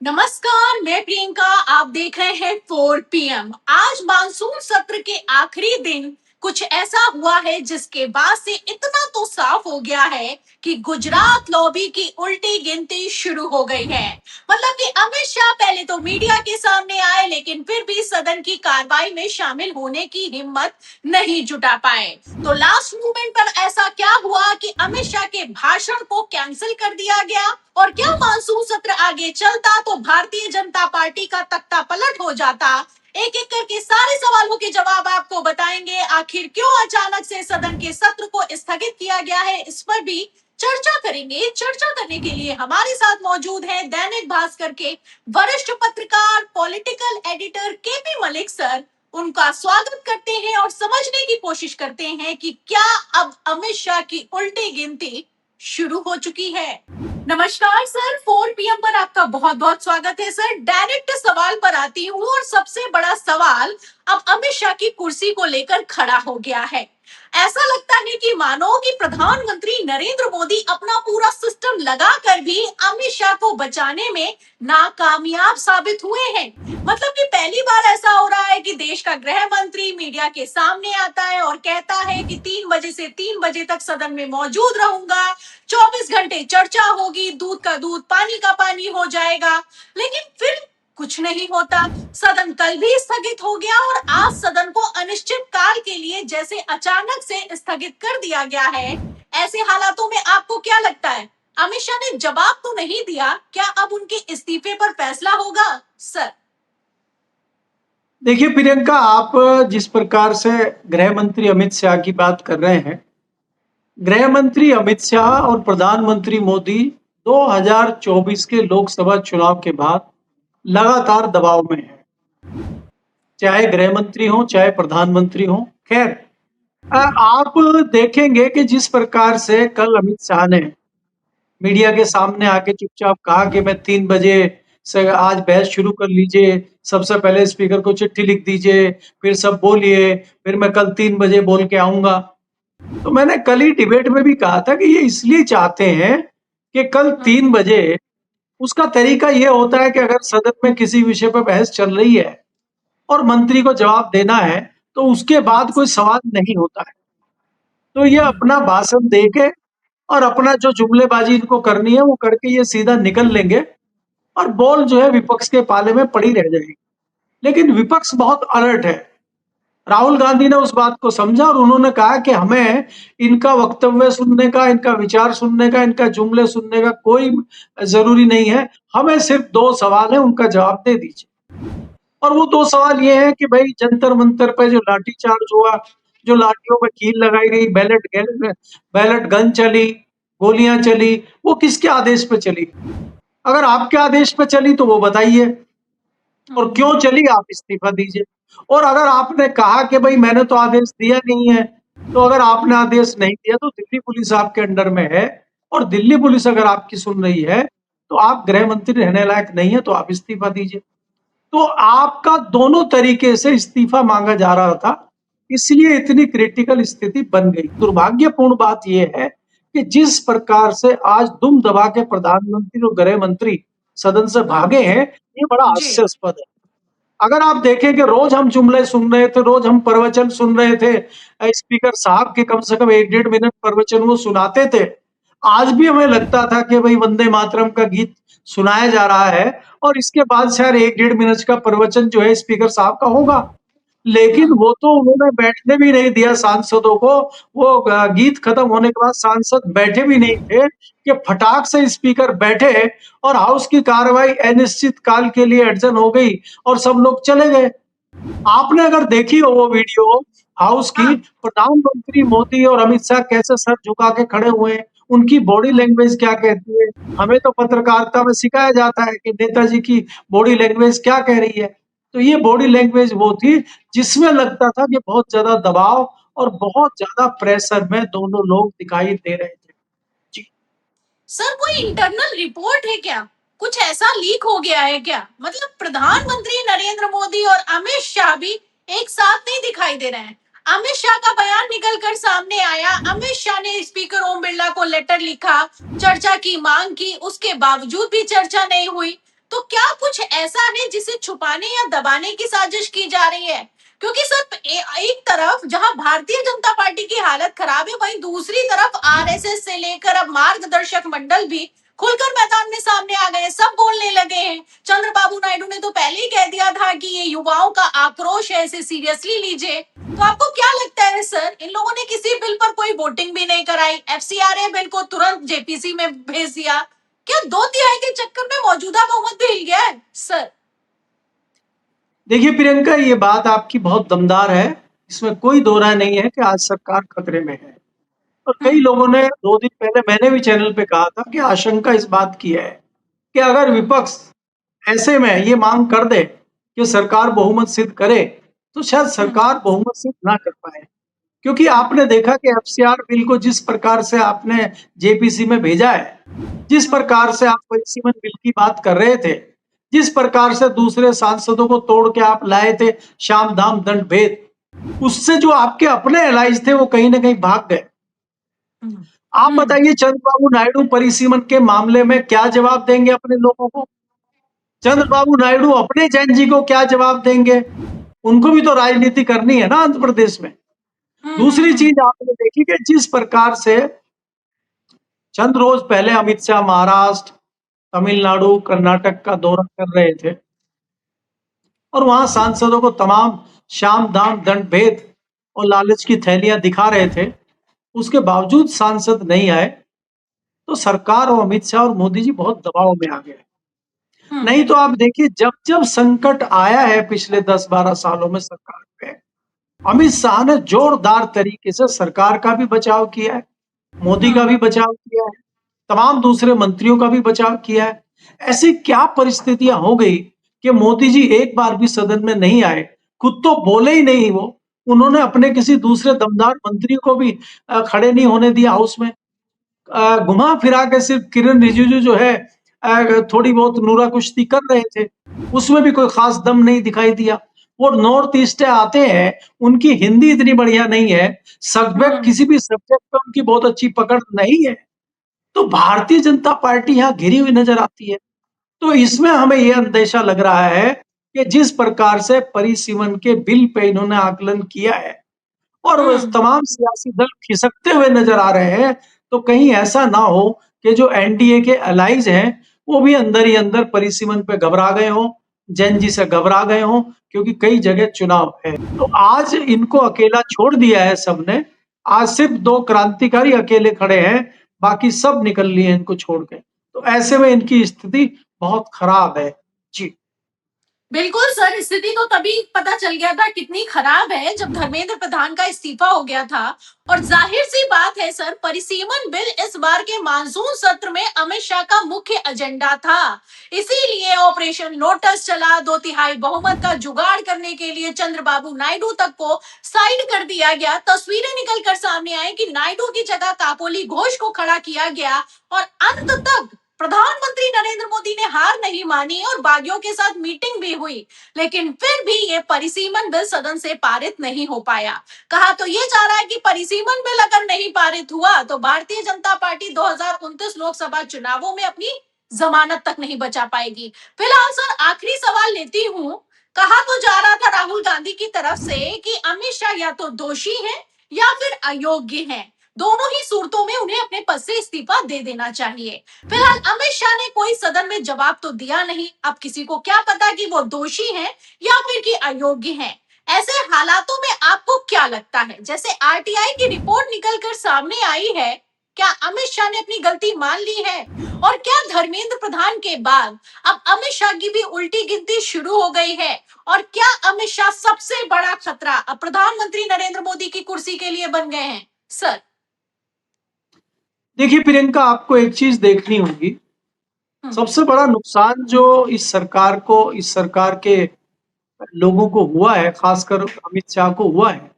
नमस्कार, मैं प्रियंका। आप देख रहे हैं 4 PM। आज मानसून सत्र के आखिरी दिन कुछ ऐसा हुआ है जिसके बाद से इतना तो साफ हो गया है कि गुजरात लॉबी की उल्टी गिनती शुरू हो गई है। मतलब कि अमित शाह पहले तो मीडिया के सामने आए, लेकिन फिर भी सदन की कार्रवाई में शामिल होने की हिम्मत नहीं जुटा पाए। तो लास्ट मोमेंट पर ऐसा क्या हुआ कि अमित शाह के भाषण को कैंसिल कर दिया गया? और क्या मानसून सत्र आगे चलता तो भारतीय जनता पार्टी का तख्ता पलट हो जाता? एक एक करके सारे सवालों के जवाब आपको बताएंगे। आखिर क्यों अचानक से सदन के सत्र को स्थगित किया गया है, इस पर भी चर्चा करेंगे। चर्चा करने के लिए हमारे साथ मौजूद हैं दैनिक भास्कर के वरिष्ठ पत्रकार, political editor KP Malik sir. उनका स्वागत करते हैं और समझने की कोशिश करते हैं कि क्या अब अमित शाह की उल्टी गिनती शुरू हो चुकी है। नमस्कार सर, 4 PM पर आपका बहुत बहुत स्वागत है सर। डायरेक्ट सवाल पर आती हूँ और सबसे बड़ा सवाल अब अमित शाह की कुर्सी को लेकर खड़ा हो गया है। ऐसा लगता है कि मानो कि प्रधानमंत्री नरेंद्र मोदी अपना पूरा सिस्टम लगाकर भी अमित शाह को बचाने में नाकामयाब साबित हुए हैं। मतलब कि पहली बार ऐसा हो रहा है कि देश का गृह मंत्री मीडिया के सामने आता है और कहता है कि 3 बजे से 3 बजे तक सदन में मौजूद रहूंगा, 24 घंटे चर्चा होगी, दूध का दूध पानी का पानी हो जाएगा। लेकिन फिर कुछ नहीं होता। सदन कल भी स्थगित हो गया और आज सदन को अनिश्चित काल के लिए जैसे अचानक से स्थगित कर दिया गया है। ऐसे हालातों में आपको क्या लगता है, अमित शाह ने जवाब तो नहीं दिया, क्या अब उनके इस्तीफे पर फैसला होगा सर? देखिए प्रियंका, आप जिस प्रकार से गृह मंत्री अमित शाह की बात कर रहे हैं, गृह मंत्री अमित शाह और प्रधानमंत्री मोदी 2024 के लोकसभा चुनाव के बाद लगातार दबाव में हैं। चाहे गृह मंत्री हो, चाहे प्रधानमंत्री हो। खैर, आप देखेंगे कि जिस प्रकार से कल अमित शाह ने मीडिया के सामने आके चुपचाप कहा कि मैं 3 बजे से आज बहस शुरू कर लीजिए, सबसे पहले स्पीकर को चिट्ठी लिख दीजिए, फिर सब बोलिए, फिर मैं कल 3 बजे बोल के आऊंगा। तो मैंने कल ही डिबेट में भी कहा था कि ये इसलिए चाहते हैं कि कल 3 बजे उसका तरीका ये होता है कि अगर सदन में किसी विषय पर बहस चल रही है और मंत्री को जवाब देना है तो उसके बाद कोई सवाल नहीं होता है। तो ये अपना भाषण दे के और अपना जो जुमलेबाजी इनको करनी है वो करके ये सीधा निकल लेंगे और बॉल जो है विपक्ष के पाले में पड़ी रह जाएगी। लेकिन विपक्ष बहुत अलर्ट है। राहुल गांधी ने उस बात को समझा और उन्होंने कहा कि हमें इनका वक्तव्य सुनने का, इनका विचार सुनने का, इनका जुमले सुनने का कोई जरूरी नहीं है। हमें सिर्फ 2 सवाल है, उनका जवाब दे दीजिए। और वो 2 सवाल ये है कि भाई जंतर मंतर पे जो लाठीचार्ज हुआ, जो लाठियों पे कील लगाई गई, बैलेट गन चली, गोलियां चली, वो किसके आदेश पे चली? अगर आपके आदेश पे चली तो वो बताइए, और क्यों चली आप इस्तीफा दीजिए। और अगर आपने कहा कि भाई मैंने तो आदेश दिया नहीं है, तो अगर आपने आदेश नहीं दिया तो दिल्ली पुलिस आपके अंडर में है, और दिल्ली पुलिस अगर आपकी सुन रही है तो आप गृह मंत्री रहने लायक नहीं है, तो आप इस्तीफा दीजिए। तो आपका दोनों तरीके से इस्तीफा मांगा जा रहा था, इसलिए इतनी क्रिटिकल स्थिति बन गई। दुर्भाग्यपूर्ण बात यह है कि जिस प्रकार से आज दुम दबा के प्रधानमंत्री और गृह मंत्री सदन से भागे हैं, ये बड़ा जी। हास्यास्पद है। अगर आप देखें कि रोज हम जुमले सुन रहे थे, रोज हम प्रवचन सुन रहे थे, स्पीकर साहब के कम से कम 1-1.5 मिनट प्रवचन वो सुनाते थे। आज भी हमें लगता था कि भाई वंदे मातरम का गीत सुनाया जा रहा है और इसके बाद शायद 1-1.5 मिनट का प्रवचन जो है स्पीकर साहब का होगा। लेकिन वो तो उन्होंने बैठने भी नहीं दिया सांसदों को। वो गीत खत्म होने के बाद सांसद बैठे भी नहीं थे कि फटाक से स्पीकर बैठे और हाउस की कार्रवाई अनिश्चित काल के लिए एडजर्न हो गई और सब लोग चले गए। आपने अगर देखी हो वो वीडियो हाउस की, प्रधानमंत्री मोदी और अमित शाह कैसे सर झुका के खड़े हुए हैं, उनकी बॉडी लैंग्वेज क्या कहती है। हमें तो पत्रकारिता में सिखाया जाता है कि नेताजी की बॉडी लैंग्वेज क्या कह रही है। तो ये बॉडी लैंग्वेज वो थी जिसमें लगता था कि बहुत ज्यादा दबाव और बहुत ज्यादा प्रेशर में दोनों लोग दिखाई दे रहे थे। जी। सर, कोई इंटरनल रिपोर्ट है क्या? कुछ ऐसा लीक हो गया है क्या? मतलब प्रधानमंत्री नरेंद्र मोदी और अमित शाह भी एक साथ नहीं दिखाई दे रहे हैं। अमित शाह का बयान निकलकर सामने आया, अमित शाह ने स्पीकर ओम बिरला को लेटर लिखा, चर्चा की मांग की, उसके बावजूद भी चर्चा नहीं हुई। तो क्या कुछ ऐसा है जिसे छुपाने या दबाने की साजिश की जा रही है? क्योंकि सर एक तरफ जहां भारतीय जनता पार्टी की हालत खराब है, वहीं दूसरी तरफ आरएसएस से लेकर अब मार्गदर्शक मंडल भी खुलकर मैदान में सामने आ गए, सब बोलने लगे हैं। चंद्रबाबू नायडू ने तो पहले ही कह दिया था कि ये युवाओं का आक्रोश है, इसे सीरियसली लीजिए। तो आपको क्या लगता है सर, इन लोगों ने किसी बिल पर कोई वोटिंग भी नहीं कराई, एफसीआरए बिल को तुरंत जेपीसी में भेज दिया? क्या 2/3 के चक्कर में मौजूदा बहुमत भी हिल गया है सर? देखिए प्रियंका, ये बात आपकी बहुत दमदार है, इसमें कोई दो राय नहीं है कि आज सरकार खतरे में है। और कई लोगों ने 2 दिन पहले, मैंने भी चैनल पे कहा था कि आशंका इस बात की है कि अगर विपक्ष ऐसे में ये मांग कर दे कि सरकार बहुमत सिद्ध करे, तो शायद सरकार बहुमत सिद्ध ना कर पाए। क्योंकि आपने देखा कि एफसीआर बिल को जिस प्रकार से आपने जेपीसी में भेजा है, जिस प्रकार से आप परिसीमन बिल की बात कर रहे थे, जिस प्रकार से दूसरे सांसदों को तोड़ के आप लाए थे शाम दाम दंड भेद, उससे जो आपके अपने एलाइज थे वो कहीं ना कहीं भाग गए। आप बताइए, चंद्रबाबू नायडू परिसीमन के मामले में क्या जवाब देंगे अपने लोगों को? चंद्रबाबू नायडू अपने जैन जी को क्या जवाब देंगे? उनको भी तो राजनीति करनी है ना आंध्र प्रदेश में। दूसरी चीज आपने देखी कि जिस प्रकार से चंद रोज पहले अमित शाह महाराष्ट्र, तमिलनाडु, कर्नाटक का दौरा कर रहे थे और वहां सांसदों को तमाम शाम दाम दंड भेद और लालच की थैलियां दिखा रहे थे, उसके बावजूद सांसद नहीं आए, तो सरकार और अमित शाह और मोदी जी बहुत दबाव में आ गए। नहीं तो आप देखिए, जब जब संकट आया है पिछले 10-12 सालों में सरकार पे, अमित शाह ने जोरदार तरीके से सरकार का भी बचाव किया है, मोदी का भी बचाव किया है, तमाम दूसरे मंत्रियों का भी बचाव किया है। ऐसी क्या परिस्थितियां हो गई कि मोदी जी एक बार भी सदन में नहीं आए, खुद तो बोले ही नहीं वो, उन्होंने अपने किसी दूसरे दमदार मंत्री को भी खड़े नहीं होने दिया हाउस में। घुमा फिरा के सिर्फ किरण रिजिजू जो है थोड़ी बहुत नूरा कुश्ती कर रहे थे, उसमें भी कोई खास दम नहीं दिखाई दिया। वो नॉर्थ ईस्ट आते हैं, उनकी हिंदी इतनी बढ़िया नहीं है, सब्जेक्ट किसी भी सब्जेक्ट पे उनकी बहुत अच्छी पकड़ नहीं है, तो भारतीय जनता पार्टी यहाँ घिरी हुई नजर आती है। तो इसमें हमें यह अंदेशा लग रहा है कि जिस प्रकार से परिसीमन के बिल पे इन्होंने आकलन किया है और वो तमाम सियासी दल खिसकते हुए नजर आ रहे हैं, तो कहीं ऐसा ना हो कि जो एनडीए के अलाइज हैं वो भी अंदर ही अंदर परिसीमन पे घबरा गए हों, जैन जी से घबरा गए हों, क्योंकि कई जगह चुनाव है। तो आज इनको अकेला छोड़ दिया है सबने, आज सिर्फ 2 क्रांतिकारी अकेले खड़े हैं, बाकी सब निकल लिए इनको छोड़ के। तो ऐसे में इनकी स्थिति बहुत खराब है। जी बिल्कुल सर, स्थिति तो तभी पता चल गया था कितनी खराब है जब धर्मेंद्र प्रधान का इस्तीफा हो गया था। और जाहिर सी बात है सर, परिसीमन बिल इस बार के मानसून सत्र में अमित शाह का मुख्य एजेंडा था। इसीलिए ऑपरेशन लोटस चला, 2/3 बहुमत का जुगाड़ करने के लिए चंद्रबाबू नायडू तक को साइड कर दिया गया। तस्वीरें निकल कर सामने आई कि नायडू की जगह कापोली घोष को खड़ा किया गया और अंत तक प्रधानमंत्री नरेंद्र मोदी ने हार नहीं मानी और बागियों के साथ मीटिंग भी हुई, लेकिन फिर भी ये परिसीमन बिल सदन से पारित नहीं हो पाया। कहा तो ये जा रहा है कि परिसीमन बिल अगर नहीं पारित हुआ तो भारतीय जनता पार्टी 2029 लोकसभा चुनावों में अपनी जमानत तक नहीं बचा पाएगी। फिलहाल सर आखिरी सवाल लेती हूँ। कहा तो जा रहा था राहुल गांधी की तरफ से कि अमित शाह या तो दोषी हैं या फिर अयोग्य हैं, दोनों ही सूरतों में उन्हें अपने पद से इस्तीफा दे देना चाहिए। फिलहाल अमित शाह ने कोई सदन में जवाब तो दिया नहीं। अब किसी को क्या पता कि वो दोषी हैं या फिर कि अयोग्य हैं। ऐसे हालातों में आपको क्या लगता है, जैसे आरटीआई की रिपोर्ट निकलकर सामने आई है, क्या अमित शाह ने अपनी गलती मान ली है? और क्या धर्मेंद्र प्रधान के बाद अब अमित शाह की भी उल्टी गिनती शुरू हो गई है? और क्या अमित शाह सबसे बड़ा खतरा अब प्रधानमंत्री नरेंद्र मोदी की कुर्सी के लिए बन गए हैं सर? देखिए प्रियंका, आपको एक चीज देखनी होगी, सबसे बड़ा नुकसान जो इस सरकार के लोगों को हुआ है, खासकर अमित शाह को हुआ है,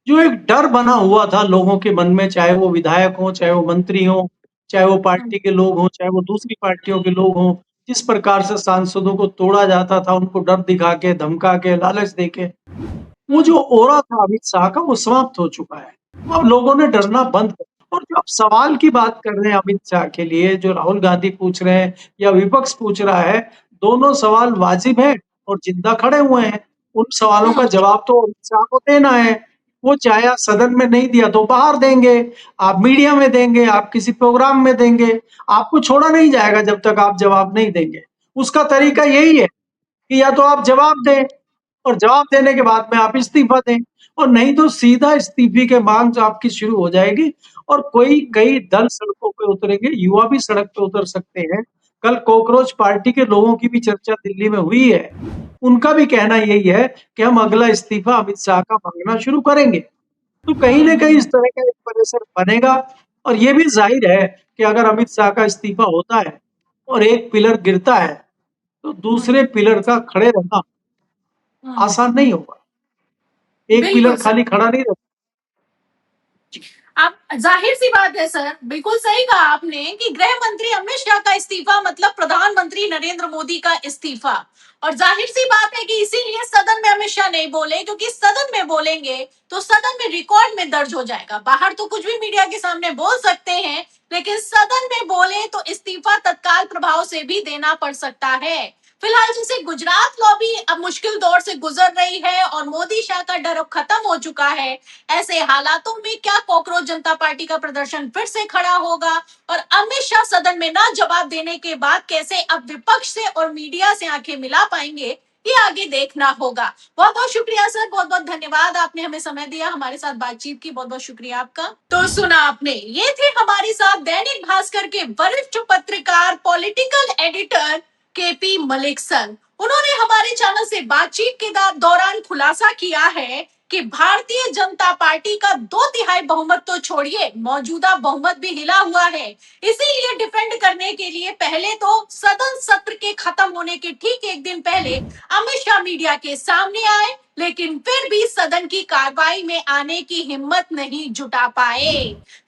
जो एक डर बना हुआ था लोगों के मन में, चाहे वो विधायक हो, चाहे वो मंत्री हो, चाहे वो पार्टी के लोग हो, चाहे वो दूसरी पार्टियों के लोग हो, जिस प्रकार से सांसदों को तोड़ा जाता था, उनको डर दिखा के, धमका के, लालच देके, वो जो ओरा था अमित शाह का, वो समाप्त हो चुका है। अब लोगों ने डरना बंद कर। और जो आप सवाल की बात कर रहे हैं अमित शाह के लिए, जो राहुल गांधी पूछ रहे हैं या विपक्ष पूछ रहा है, दोनों सवाल वाजिब हैं और जिंदा खड़े हुए हैं। उन सवालों का जवाब तो अमित शाह को देना है। वो चाहे आप सदन में नहीं दिया तो बाहर देंगे, आप मीडिया में देंगे, आप किसी प्रोग्राम में देंगे। आपको छोड़ा नहीं जाएगा जब तक आप जवाब नहीं देंगे। उसका तरीका यही है कि या तो आप जवाब दें और जवाब देने के बाद में आप इस्तीफा दें, और नहीं तो सीधा इस्तीफे की मांग आपकी शुरू हो जाएगी और कई दल सड़कों पे उतरेंगे, युवा भी सड़क पे उतर सकते हैं। कल कॉकरोच पार्टी के लोगों की भी चर्चा दिल्ली में हुई है। उनका भी कहना यही है कि हम अगला इस्तीफा अमित शाह का मांगना शुरू करेंगे। तो कहीं न कहीं इस तरह का एक प्रेशर बनेगा और ये भी ज़ाहिर है कि अगर अमित शाह का इस्तीफा होता है और एक पिलर गिरता है, तो दूसरे पिलर का खड़े रहना आसान नहीं होगा। एक बिल्कुल पिलर सर। खाली खड़ा नहीं रहता। जी। आप जाहिर सी बात है सर, बिल्कुल सही कहा आपने कि गृह मंत्री अमित शाह का इस्तीफा मतलब प्रधानमंत्री नरेंद्र मोदी का इस्तीफा। और जाहिर सी बात है कि इसीलिए सदन में अमित शाह नहीं बोले, क्योंकि सदन में बोलेंगे तो सदन में रिकॉर्ड में दर्ज हो जाएगा। बाहर तो कुछ भी मीडिया के सामने बोल सकते हैं, लेकिन सदन में बोले तो इस्तीफा तत्काल प्रभाव से भी देना पड़ सकता है। फिलहाल जैसे गुजरात लॉबी अब मुश्किल दौर से गुजर रही है और मोदी शाह का डर अब खत्म हो चुका है, ऐसे हालातों में क्या कॉकरोच जनता पार्टी का प्रदर्शन फिर से खड़ा होगा? और अमित शाह सदन में ना जवाब देने के बाद कैसे अब विपक्ष से और मीडिया से आंखें मिला पाएंगे, ये आगे देखना होगा। बहुत बहुत शुक्रिया सर, बहुत बहुत धन्यवाद, आपने हमें समय दिया, हमारे साथ बातचीत की, बहुत बहुत शुक्रिया आपका। तो सुना आपने, ये थे हमारे साथ दैनिक भास्कर के वरिष्ठ पत्रकार, political editor KP Malik sir. उन्होंने हमारे चैनल से बातचीत के दौरान खुलासा किया है कि भारतीय जनता पार्टी का 2/3 बहुमत तो छोड़िए, मौजूदा बहुमत भी हिला हुआ है। इसीलिए डिफेंड करने के लिए पहले तो सदन सत्र के खत्म होने के ठीक एक दिन पहले अमित शाह मीडिया के सामने आए, लेकिन फिर भी सदन की कार्रवाई में आने की हिम्मत नहीं जुटा पाए।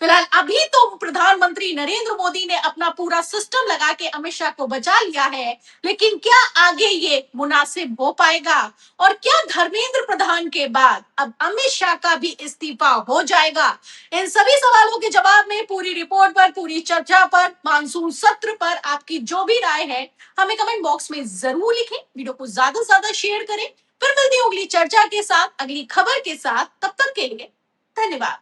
फिलहाल अभी तो प्रधानमंत्री नरेंद्र मोदी ने अपना पूरा सिस्टम लगा के अमित शाह को बचा लिया है, लेकिन क्या आगे ये मुनासिब हो पाएगा? और क्या धर्मेंद्र प्रधान के बाद अब अमित शाह का भी इस्तीफा हो जाएगा? इन सभी सवालों के जवाब में पूरी रिपोर्ट पर, पूरी चर्चा पर, मानसून सत्र पर आपकी जो भी राय है हमें कमेंट बॉक्स में जरूर लिखें। वीडियो को ज्यादा से ज्यादा शेयर करें। फिर मिलती हूँ अगली चर्चा के साथ, अगली खबर के साथ। तब तक के लिए धन्यवाद।